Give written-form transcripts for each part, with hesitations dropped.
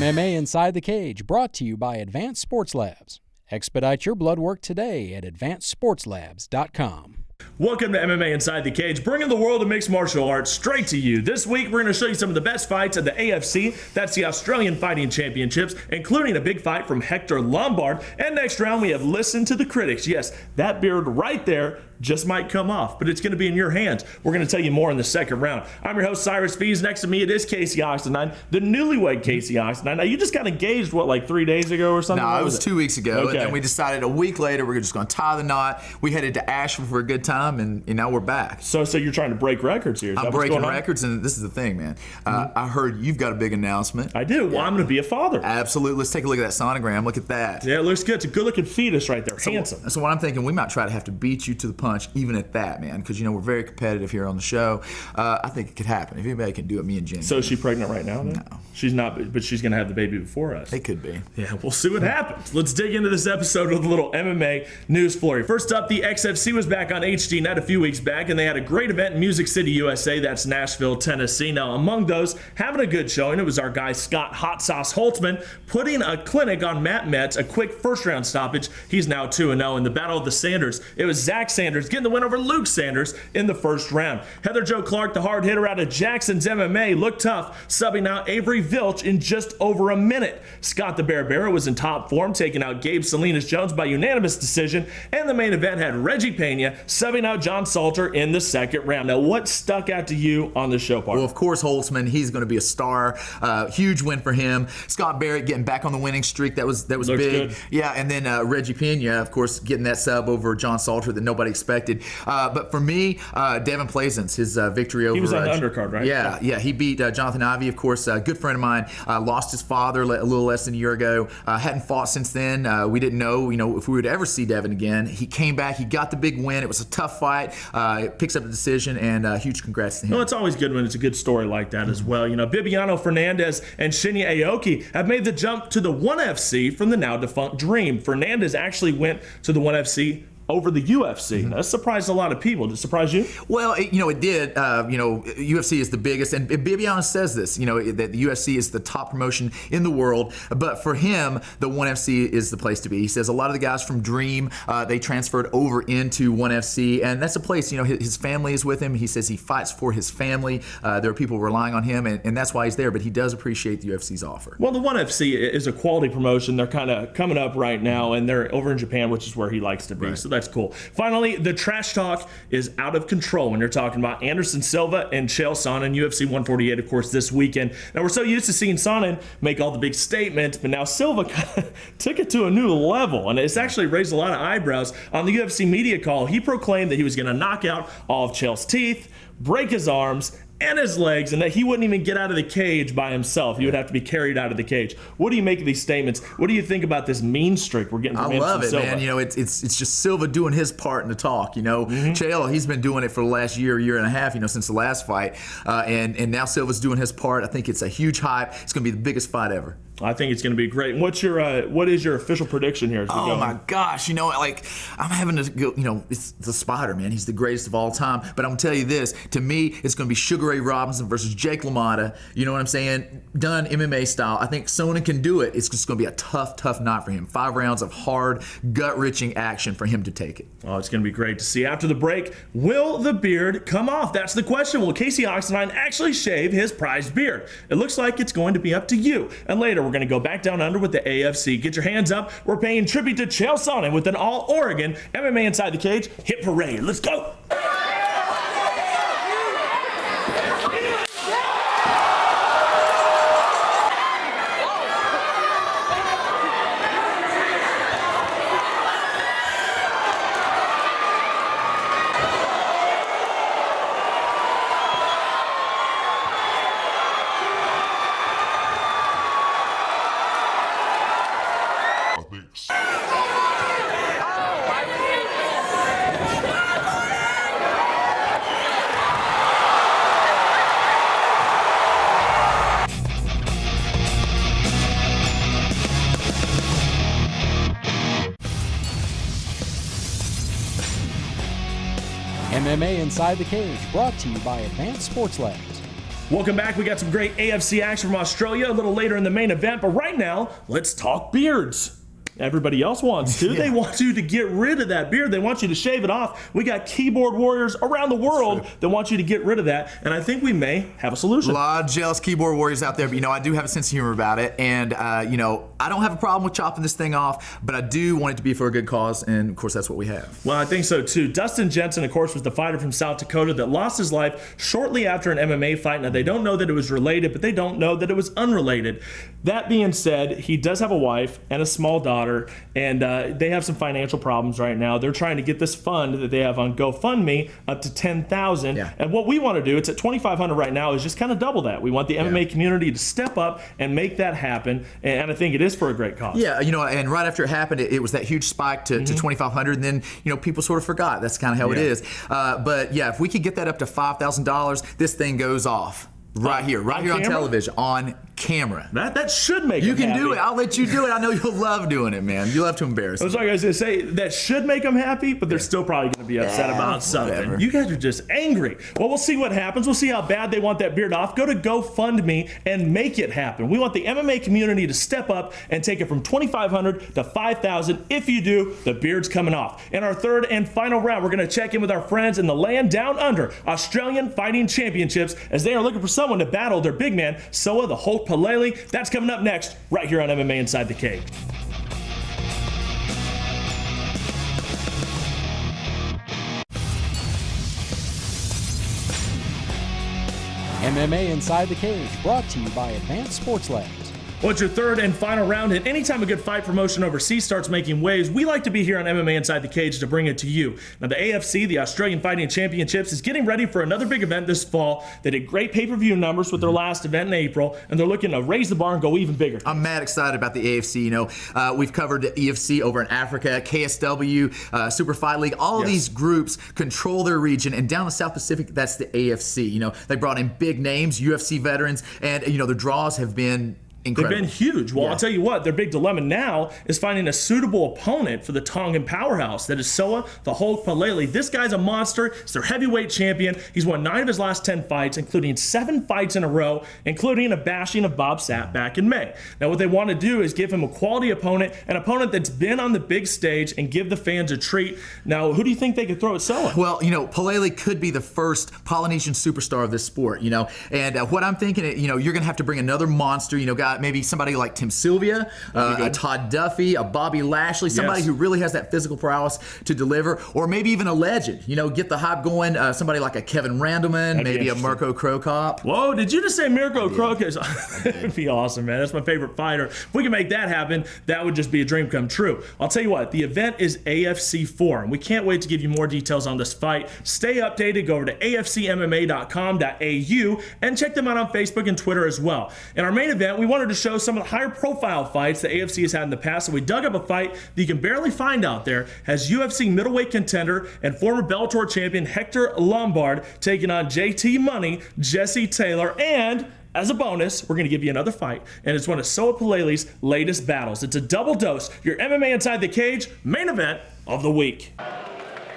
MMA Inside the Cage, brought to you by Advanced Sports Labs. Expedite your blood work today at advancedsportslabs.com. Welcome to MMA Inside the Cage, bringing the world of mixed martial arts straight to you. This week, we're going to show you some of the best fights of the AFC. That's the Australian Fighting Championships, including a big fight from Hector Lombard. And next round, we have listened to the critics. Yes, that beard right there just might come off, but it's going to be in your hands. We're going to tell you more in the second round. I'm your host, Cyrus Fees. Next to me, it is Casey Oxenine, the newlywed Casey Oxenine. Now, you just got engaged, what, like 3 days ago or something? No, it was 2 weeks ago, Okay. and then we decided a week later we're just going to tie the knot. We headed to Asheville for a good time, and now we're back. So you're trying to break records here. Is that I'm what's breaking going on? records, and this is the thing, man. I heard you've got a big announcement. I do. Well, I'm going to be a father. Absolutely. Let's take a look at that sonogram. Look at that. Yeah, it looks good. It's a good-looking fetus right there. Handsome. So what I'm thinking, we might try to have to beat you to the punch, even at that, man, because we're very competitive here on the show. I think it could happen. If anybody can do it, me and Jenny. So is she pregnant right now, then? No. She's not, but she's going to have the baby before us. It could be. Yeah, we'll see what happens. Let's dig into this episode with a little MMA news flurry. First up, the XFC was back on HDNet a few weeks back, and they had a great event in Music City, USA. That's Nashville, Tennessee. Now, among those having a good showing, it was our guy Scott Hot Sauce Holtzman putting a clinic on Matt Metz, a quick first-round stoppage. He's now 2-0 in the Battle of the Sanders. It was Zach Sanders getting the win over Luke Sanders in the first round. Heather Jo Clark, the hard hitter out of Jackson's MMA, looked tough, subbing out Avery Vilch in just over a minute. Scott the Bear Barra was in top form, taking out Gabe Salinas Jones by unanimous decision, and the main event had Reggie Pena subbing out John Salter in the second round. Now, what stuck out to you on the show, partner? Well, of course, Holtzman, he's going to be a star. Huge win for him. Scott Barrett getting back on the winning streak. That was Looks big. good. Yeah, and then Reggie Pena, of course, getting that sub over John Salter that nobody expected. But for me, Devin Plaisance, his victory over... He was on the undercard, right? Yeah, he beat Jonathan Ivey, of course, a good friend of mine. Lost his father a little less than a year ago. Hadn't fought since then. We didn't know, if we would ever see Devin again. He came back. He got the big win. It was a tough fight. Picks up the decision, and huge congrats to him. Well, it's always good when it's a good story like that as well. Bibiano Fernandez and Shinya Aoki have made the jump to the 1FC from the now defunct Dream. Fernandez actually went to the 1FC over the UFC. That surprised a lot of people. Did it surprise you? Well, it did. UFC is the biggest, and Bibiano says this, that the UFC is the top promotion in the world, but for him, the 1FC is the place to be. He says a lot of the guys from Dream, they transferred over into 1FC, and that's a place, his family is with him. He says he fights for his family. There are people relying on him, and that's why he's there, but he does appreciate the UFC's offer. Well, the 1FC is a quality promotion. They're kind of coming up right now, and they're over in Japan, which is where he likes to be. Right. So that's cool. Finally, the trash talk is out of control when you're talking about Anderson Silva and Chael Sonnen, UFC 148, of course, this weekend. Now, we're so used to seeing Sonnen make all the big statements, but now Silva kind of took it to a new level, and it's actually raised a lot of eyebrows. On the UFC media call, he proclaimed that he was going to knock out all of Chael's teeth, break his arms, and his legs, and that he wouldn't even get out of the cage by himself. He would have to be carried out of the cage. What do you make of these statements? What do you think about this mean streak we're getting from I love it, Silva? man. It's just Silva doing his part in the talk. Chael, he's been doing it for the last year and a half, since the last fight, and now Silva's doing his part. I think it's a huge hype. It's going to be the biggest fight ever. I think it's going to be great. What is your official prediction here? As we go? My gosh, I'm having to go, it's the Spider, man. He's the greatest of all time. But I'm going to tell you this, to me, it's going to be Sugar Ray Robinson versus Jake LaMotta. You know what I'm saying? Done MMA style. I think Sonnen can do it. It's just going to be a tough night for him. 5 rounds of hard, gut-wrenching action for him to take it. Oh, it's going to be great to see. After the break, will the beard come off? That's the question. Will Casey Oxenine actually shave his prized beard? It looks like it's going to be up to you. And later, we're going to go back down under with the AFC. Get your hands up. We're paying tribute to Chael Sonnen with an all-Oregon MMA Inside the Cage hit parade. Let's go. MMA Inside the Cage, brought to you by Advanced Sports Labs. Welcome back. We got some great AFC action from Australia a little later in the main event, but right now, let's talk beards. Everybody else wants to. They want you to get rid of that beard. They want you to shave it off. We got keyboard warriors around the world that want you to get rid of that, and I think we may have a solution. A lot of jealous keyboard warriors out there, but I do have a sense of humor about it, and I don't have a problem with chopping this thing off, but I do want it to be for a good cause, and of course that's what we have. Well, I think so too. Dustin Jensen, of course, was the fighter from South Dakota that lost his life shortly after an MMA fight. Now, they don't know that it was related, but they don't know that it was unrelated. That being said, he does have a wife and a small daughter, and they have some financial problems right now. They're trying to get this fund that they have on GoFundMe up to $10,000. Yeah. And what we want to do, it's at $2,500 right now, is just kind of double that. We want the MMA community to step up and make that happen, and I think it is for a great cause. Yeah, and right after it happened, it was that huge spike to $2,500, and then people sort of forgot. That's kind of how it is. But yeah, if we could get that up to $5,000, this thing goes off right here on television, on camera. That should make you them can happy. do it. I'll let you do it. I know you'll love doing it, man. You love to embarrass me. That's what I was going to say. That should make them happy, but they're still probably going to be upset about something. Whatever. You guys are just angry. Well, we'll see what happens. We'll see how bad they want that beard off. Go to GoFundMe and make it happen. We want the MMA community to step up and take it from $2,500 to $5,000. If you do, the beard's coming off. In our third and final round, we're going to check in with our friends in the land down under, Australian Fighting Championships, as they are looking for someone to battle their big man, Soa the Hulk Palele. That's coming up next, right here on MMA Inside the Cage. MMA Inside the Cage, brought to you by Advanced Sports Labs. Well, it's your third and final round, and anytime a good fight promotion overseas starts making waves, we like to be here on MMA Inside the Cage to bring it to you. Now, the AFC, the Australian Fighting Championships, is getting ready for another big event this fall. They did great pay-per-view numbers with their last event in April, and they're looking to raise the bar and go even bigger. I'm mad excited about the AFC. We've covered the EFC over in Africa, KSW, Super Fight League. All of these groups control their region, and down the South Pacific, that's the AFC. They brought in big names, UFC veterans, and their draws have been incredible. They've been huge. Well, I'll tell you what, their big dilemma now is finding a suitable opponent for the Tongan powerhouse. That is Soa the Hulk Palele. This guy's a monster. He's their heavyweight champion. He's won 9 of his last 10 fights, including 7 fights in a row, including a bashing of Bob Sapp back in May. Now, what they want to do is give him a quality opponent, an opponent that's been on the big stage, and give the fans a treat. Now, who do you think they could throw at Soa? Well, Palele could be the first Polynesian superstar of this sport, And what I'm thinking, you're going to have to bring another monster, guy, maybe somebody like Tim Sylvia, a Todd Duffy, a Bobby Lashley, somebody who really has that physical prowess to deliver, or maybe even a legend, get the hype going, somebody like a Kevin Randleman, maybe a Mirko Cro Cop. Whoa, did you just say Mirko Cro Cop? That'd be awesome, man. That's my favorite fighter. If we can make that happen, that would just be a dream come true. I'll tell you what, the event is AFC 4, and we can't wait to give you more details on this fight. Stay updated, go over to afcmma.com.au, and check them out on Facebook and Twitter as well. In our main event, we wanted to show some of the higher profile fights the AFC has had in the past, so we dug up a fight that you can barely find out there, has UFC middleweight contender and former Bellator champion Hector Lombard taking on JT Money, Jesse Taylor, and as a bonus, we're going to give you another fight, and it's one of Soa Palele's latest battles. It's a double dose, your MMA Inside the Cage main event of the week.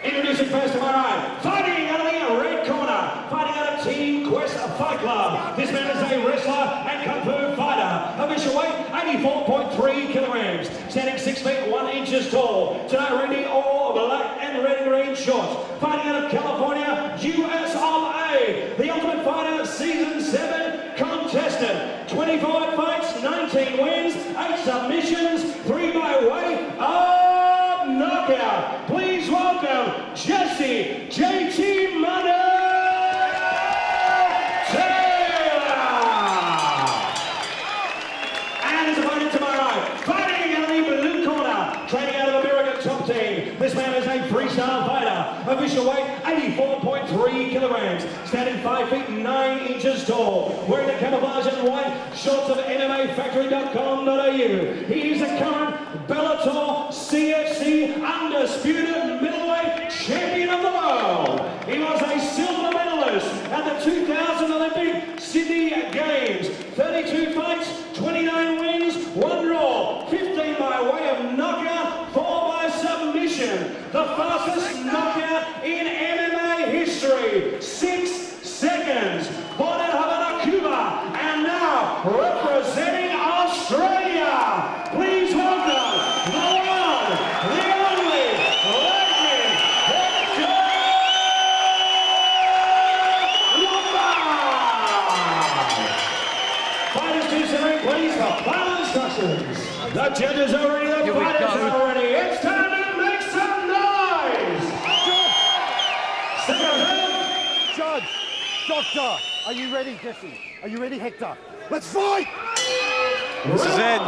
Introducing first to my right, fighting out of the red corner, fighting out of Team Quest Fight Club. This man is a wrestler and kung fu fighter. Official weight, 84.3 kilograms. Standing 6 feet 1 inches tall. Tonight, ready all black and red and green shorts. Fighting out of California, US of A. The Ultimate Fighter Season 7 contestant. 25 fights, 19 wins, 8 submissions, 3 by way of knockout. Please welcome Jesse JT Money Taylor. And his opponent to my right, fighting out of the blue corner, training out of American Top Team. This man is a freestyle fighter. Official weight, 84.3 kilograms. Standing 5 feet 9 inches tall. Wearing the camouflage and white shorts of MMAfactory.com.au. He is the current Bellator CFC undisputed middleweight champion of the world. He was a silver medalist at the 2000 Olympic Sydney Games. 32 fights, 29 wins, 1 draw, 15 by way of knockout, 4 by submission. The fastest knockout in MMA history, 6 seconds. Born in Havana, Cuba. questions. The judges are ready, the fighters are ready. It's time to make some noise! Judge, doctor, are you ready, Jesse? Are you ready, Hector? Let's fight! This is it.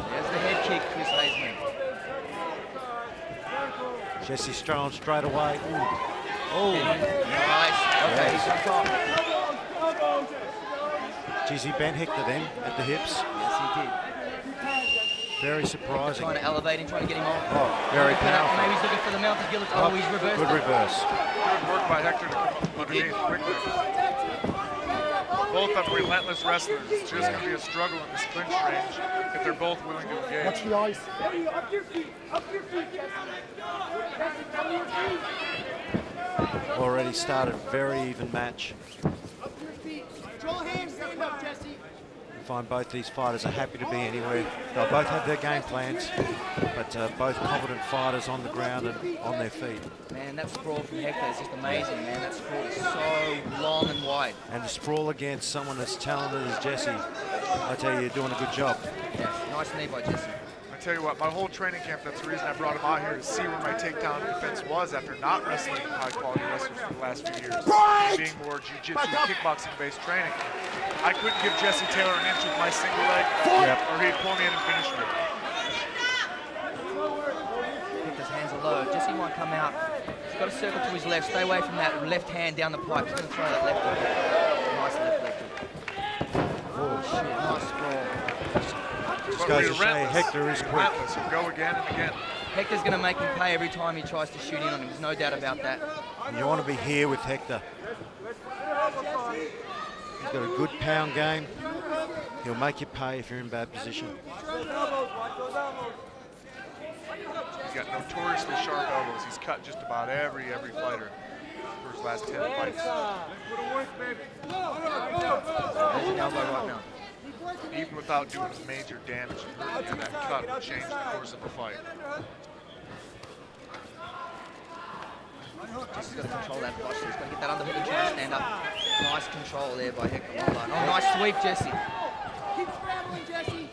There's the head kick, Chris Hazeman. Jesse Strong straight away. Oh, Nice. Okay, he's on top. geez, he bent Hector then at the hips. Yes, he did. Very surprising. Trying to elevate him, trying to get him off. Oh, very powerful. Maybe he's looking for the mouth of guillotine. Oh, he's reversed. Good reverse. Good work by Hector to come underneath quickly. Both of them relentless wrestlers. It's just going to be a struggle in this clinch range if they're both willing to engage. Watch the eyes. Up your feet, Jesse. Already started very even match. Up your feet. Control hands, stand up, Jesse. I find both these fighters are happy to be anywhere. They'll both have their game plans, but both competent fighters on the ground and on their feet. Man, that sprawl from Hector is just amazing, man. That sprawl is so long and wide. And to sprawl against someone as talented as Jesse, I tell you, you're doing a good job. Yes, nice knee by Jesse. I tell you what, my whole training camp, that's the reason I brought him out here, to see where my takedown defense was after not wrestling high-quality wrestlers for the last few years. Being more jiu-jitsu, kickboxing-based training. I couldn't give Jesse Taylor an inch with my single leg, or he'd pull me in and finish me. Hector's hands are low. Jesse might come out. He's got a circle to his left. Stay away from that left hand down the pipe. He's going to throw that left hook. Nice left leg hook. Oh, shit. Nice sprawl. This goes to say Hector is quick. Relentless. He'll go again and again. Hector's going to make him pay every time he tries to shoot in on him. There's no doubt about that. And you want to be here with Hector. He's got a good pound game. He'll make you pay if you're in bad position. He's got notoriously sharp elbows. He's cut just about every fighter for his last 10 fights. There's an elbow right now. Even without doing major damage, and that cut will change the course of the fight. Jesse's got to control that posture. He's got to get that underhook and try and stand up. Nice control there by Hector. Well done. Oh, nice sweep, Jesse. Keep scrambling, Jesse.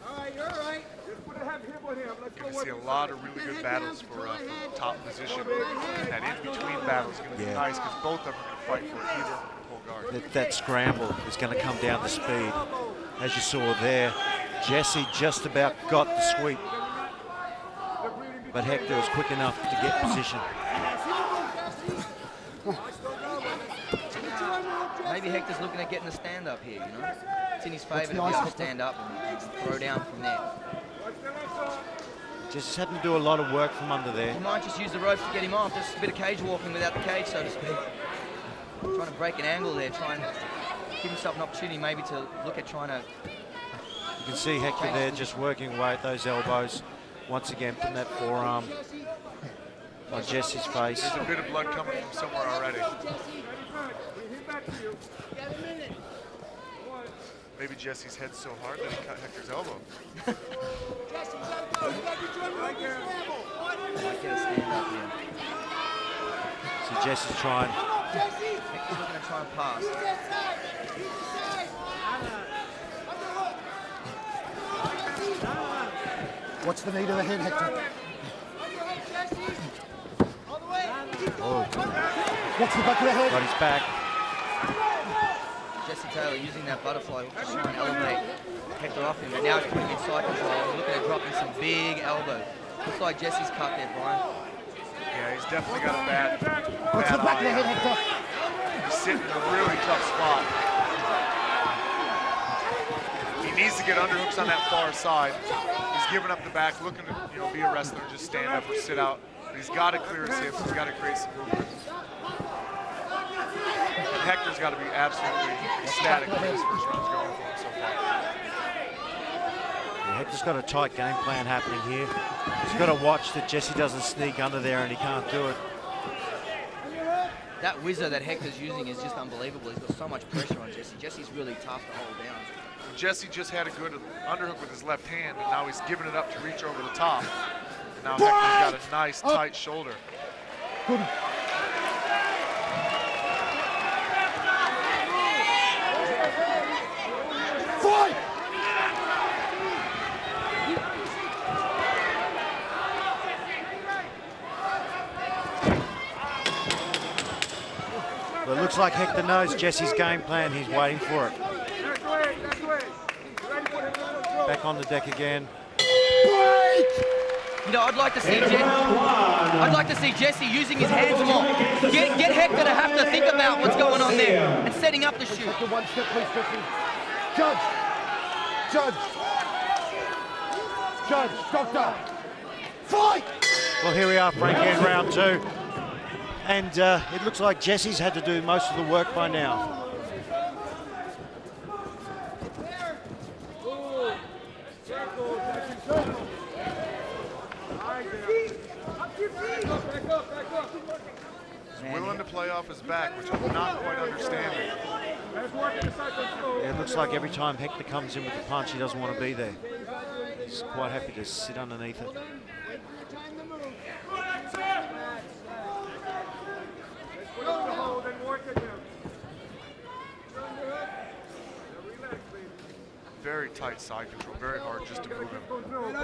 All right, you're all right. You're going to see a lot of really good battles for top position. That in-between battle is going to be nice because both of them are going to fight for it. Either full guard. That scramble is going to come down to speed. As you saw there, Jesse just about got the sweep. But Hector was quick enough to get position. Maybe Hector's looking at getting a stand-up here, you know? It's in his favour to be able to stand up and throw down from there. Just having to do a lot of work from under there. He might just use the ropes to get him off. Just a bit of cage walking without the cage, so to speak. Trying to break an angle there, try and give himself an opportunity maybe to look at trying to... You can see Hector there just working away at those elbows. Once again, from that forearm on Jesse's face. There's a bit of blood coming from somewhere already. Maybe Jesse's head's so hard that he cut Hector's elbow. Might get a stand-up here. So Jesse's trying. Hector's looking to try and pass. Watch the knee to the head, Hector. Oh, Watch the back of the head. got his back. Jesse Taylor using that butterfly hook to try and elevate Hector off him. And now he's putting him in side control. He's looking at dropping some big elbows. Looks like Jesse's cut there, Brian. Yeah, he's definitely got a bad Watch the back of the head, eye. Hector. He's sitting in a really tough spot. He needs to get underhooks on that far side. He's giving up the back, looking to be a wrestler, just stand up or sit out. But he's got to clear his hips. He's got to create some movement. And Hector's got to be absolutely ecstatic with his first round's going for him so far. Yeah, Hector's got a tight game plan happening here. He's got to watch that Jesse doesn't sneak under there and he can't do it. That whizzer that Hector's using is just unbelievable. He's got so much pressure on Jesse. Jesse's really tough to hold down. Jesse just had a good underhook with his left hand, and now he's giving it up to reach over the top. And now Hector's got a nice, tight shoulder. Good. looks like Hector knows Jesse's game plan. He's waiting for it. Back on the deck again. You know, I'd like to see Jesse using his hands more. Get Hector to have to think about what's going on there and setting up the shoot. One step, please, Jesse. Judge, doctor, fight! Well, here we are, Frankie, in round 2. And it looks like Jesse's had to do most of the work by now. He's willing to play off his back, which I'm not quite understanding. Yeah, it looks like every time Hector comes in with the punch, he doesn't want to be there. He's quite happy to sit underneath it. Very tight side control, very hard just to move him.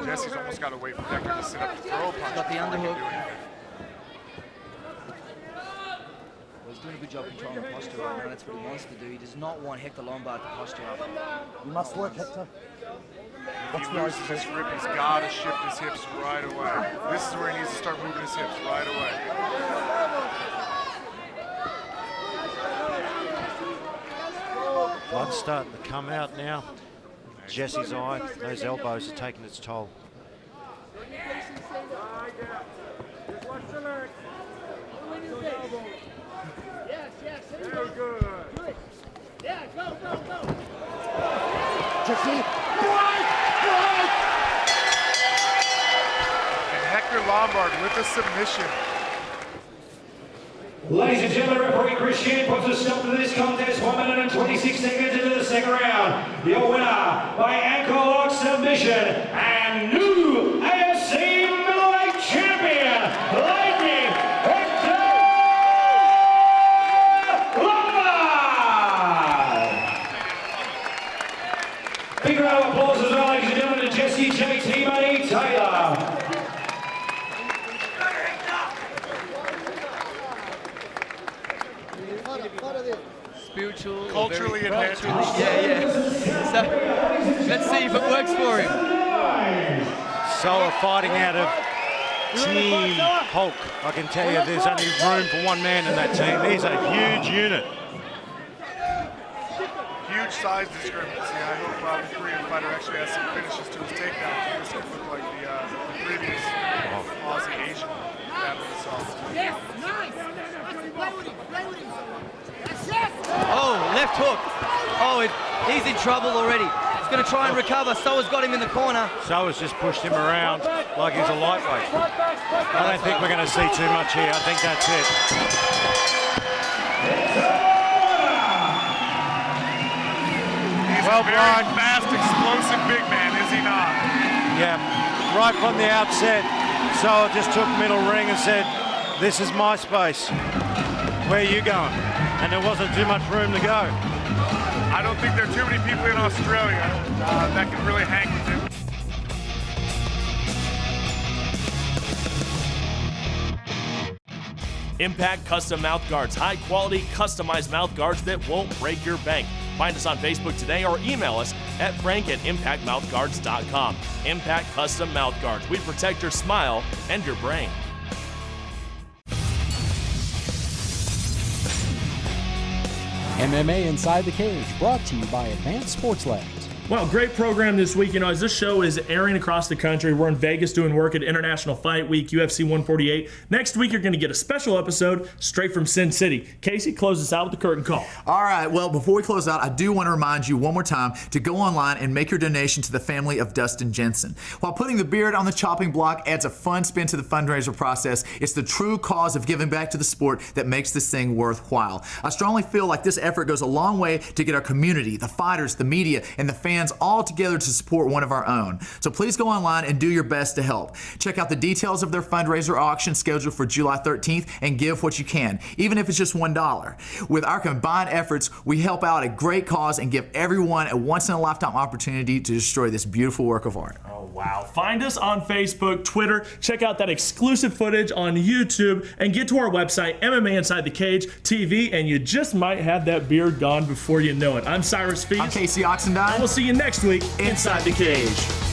Jesse's almost got to wait for Hector to sit up to throw a punch. Got the before he can underhook. do anything. He's doing a good job controlling the posture right now. That's what he wants to do. He does not want Hector Lombard to posture up. You must work, Hector. If he loses this grip, he's got to shift his hips right away. This is where he needs to start moving his hips right away. Blood's starting to come out now. Jesse's eye, those elbows are taking its toll. Very good. Yeah, go. Jesse, And Hector Lombard with a submission. Ladies and gentlemen, referee Chris Sheehan puts a stop to this contest 1 minute and 26 seconds into the second round. Your winner by ankle lock submission and new AFC middleweight champion, Lightning Hector Lombard. Big round of applause as well, ladies and gentlemen, to Jesse JT Money Taylor. Spiritual, Culturally advanced. Yeah. So let's see if it works for him. Soa fighting out of Team Hulk. I can tell you there's only room for one man in that team. He's a huge unit. Huge size discrepancy. I hope the Korean fighter actually has some finishes to his takedowns. This could look like the previous Aussie Asian battle we saw. Yes, nice. Play with him. Oh, left hook. Oh, he's in trouble already. He's going to try and recover. Soa's got him in the corner. Soa's just pushed him around like he's a lightweight. I don't think we're going to see too much here. I think that's it. He's a very fast, explosive big man, is he not? Yeah, right from the outset, Soa just took middle ring and said, "This is my space. Where are you going?" And there wasn't too much room to go. I don't think there are too many people in Australia that can really hang with him. Impact Custom Mouth Guards, high quality customized mouth guards that won't break your bank. Find us on Facebook today or email us at frank@impactmouthguards.com. Impact Custom Mouth Guards. We protect your smile and your brain. MMA Inside the Cage, brought to you by Advanced Sports Labs. Well, great program this week. You know, as this show is airing across the country, we're in Vegas doing work at International Fight Week, UFC 148. Next week, you're going to get a special episode straight from Sin City. Casey, close us out with the curtain call. All right, well, before we close out, I do want to remind you one more time to go online and make your donation to the family of Dustin Jensen. While putting the beard on the chopping block adds a fun spin to the fundraiser process, it's the true cause of giving back to the sport that makes this thing worthwhile. I strongly feel like this effort goes a long way to get our community, the fighters, the media, and the fans all together to support one of our own. So please go online and do your best to help. Check out the details of their fundraiser auction scheduled for July 13th and give what you can, even if it's just $1. With our combined efforts, we help out a great cause and give everyone a once-in-a-lifetime opportunity to destroy this beautiful work of art. Oh, Wow. Find us on Facebook, Twitter. Check out that exclusive footage on YouTube and get to our website, MMA Inside the Cage TV, and you just might have that beard gone before you know it. I'm Cyrus Feast. I'm Casey Oxendine. And we'll see you next week inside the cage.